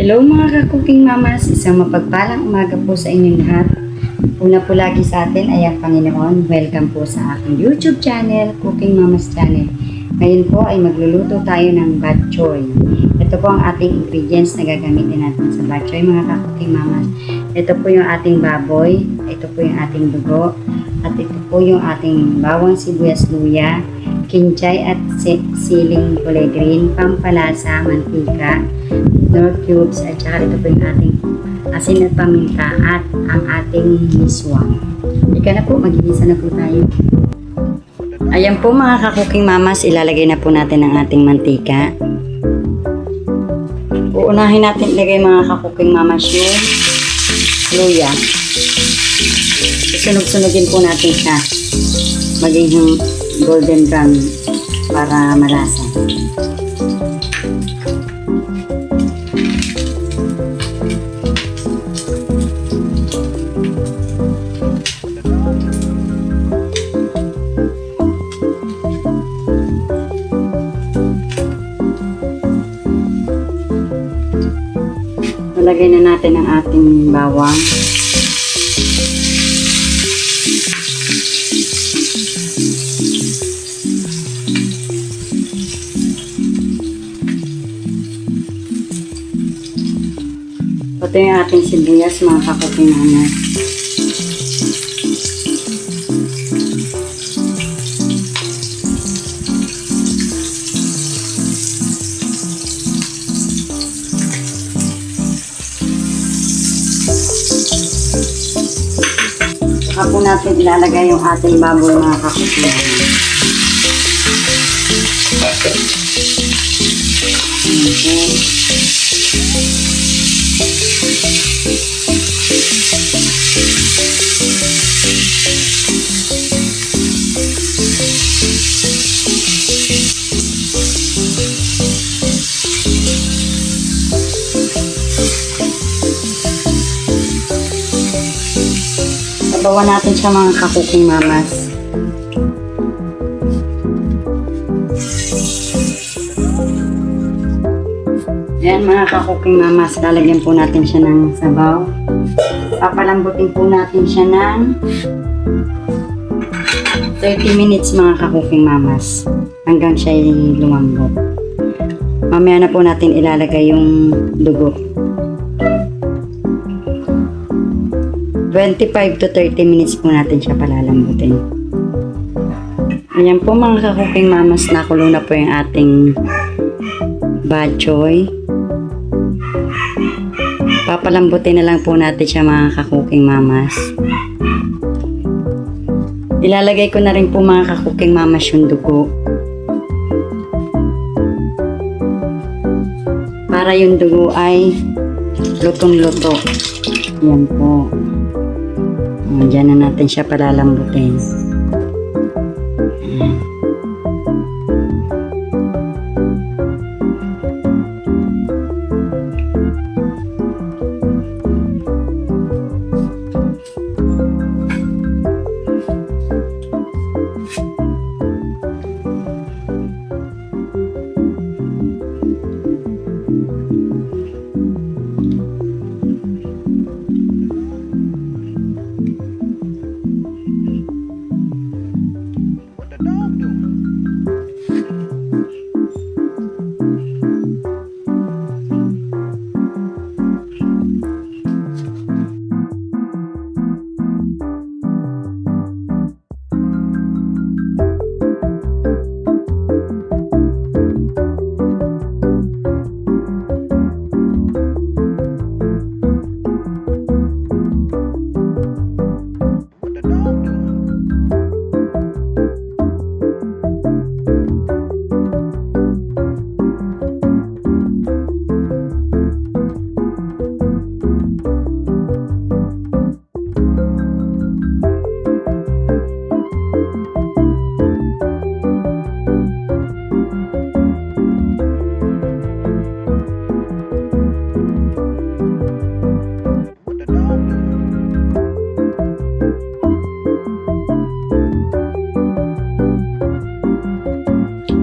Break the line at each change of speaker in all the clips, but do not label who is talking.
Hello mga ka-cooking mamas, isang mapagpalang umaga po sa inyong lahat. Una po lagi sa atin ay ang Panginoon. Welcome po sa aking YouTube channel, Cooking Mamas Channel. Ngayon po ay magluluto tayo ng bok choy. Ito po ang ating ingredients na gagamitin natin sa bok choy mga ka-cooking mamas. Ito po yung ating baboy, ito po yung ating dugo, at ito po yung ating bawang sibuyas luya, kinchay at siling kulay green, pampalasa, mantika, nor cubes, at saka ito po yung ating asin at paminta at ang ating miswang. Ika na po, magigisa na po tayo. Ayan po mga ka-cooking mamas, ilalagay na po natin ang ating mantika. Uunahin natin ilagay mga ka-cooking mamas yung luya. Sunog-sunugin po natin siya maging golden brown para malasa. Nalagay na natin ang ating bawang. Ito yung ating sibuyas mga ka-cooking mamas. Saka po natin ilalagay yung ating baboy mga ka-cooking mamas. Sabawan natin siya mga ka-cooking mamas. Ayan mga ka-cooking mamas, lalagyan po natin siya ng sabaw. Papalambutin po natin siya ng 30 minutes mga ka-cooking mamas hanggang siya lumambot. Mamaya na po natin ilalagay yung dugo. 25 to 30 minutes po natin siya palalambutin. Ayan po mga ka-cooking mamas, nakulo na po yung ating bok choy. Papalambutin na lang po natin siya mga ka-cooking mamas. Ilalagay ko na rin po mga ka-cooking mamas yung dugo. Para yung dugo ay lutong-luto. Yan po. Diyan na natin siya palalambutin.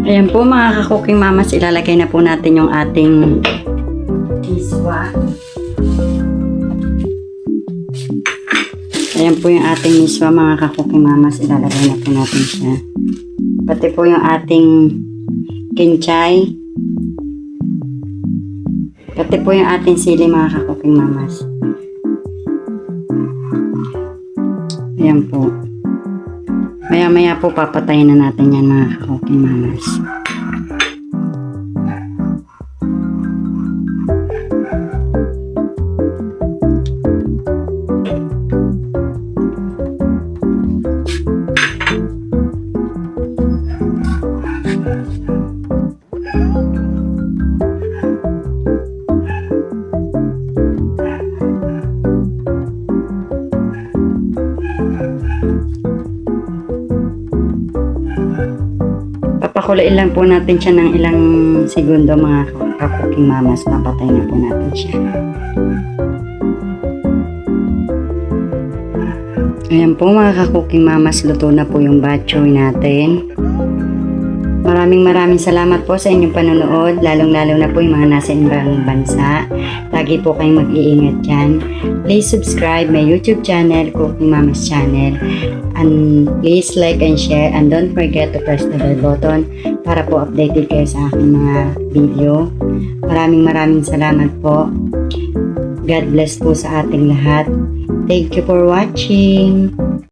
Ayan po mga ka-cooking mamas, ilalagay na po natin yung ating iswa. Ayan po yung ating iswa mga ka-cooking mamas. Ilalagay na po natin siya. Pati po yung ating kinchay. Pati po yung ating sili mga ka-cooking mamas. Ayan po. Maya-maya po papatayin na natin yan mga ka-cooking mamas. Papakulain lang po natin siya ng ilang segundo mga ka-cooking mamas. Papatay na po natin siya. Ayan po mga ka-cooking mamas, luto na po yung bok choy natin. Maraming salamat po sa inyong panonood, lalong-lalo na po yung mga nasa ibang bansa. Lagi po kayong mag-iingat dyan. Please subscribe my YouTube channel, Cooking Mamas Channel. And please like and share, and don't forget to press the bell button para po updated kayo sa aking mga video. Maraming salamat po. God bless po sa ating lahat. Thank you for watching.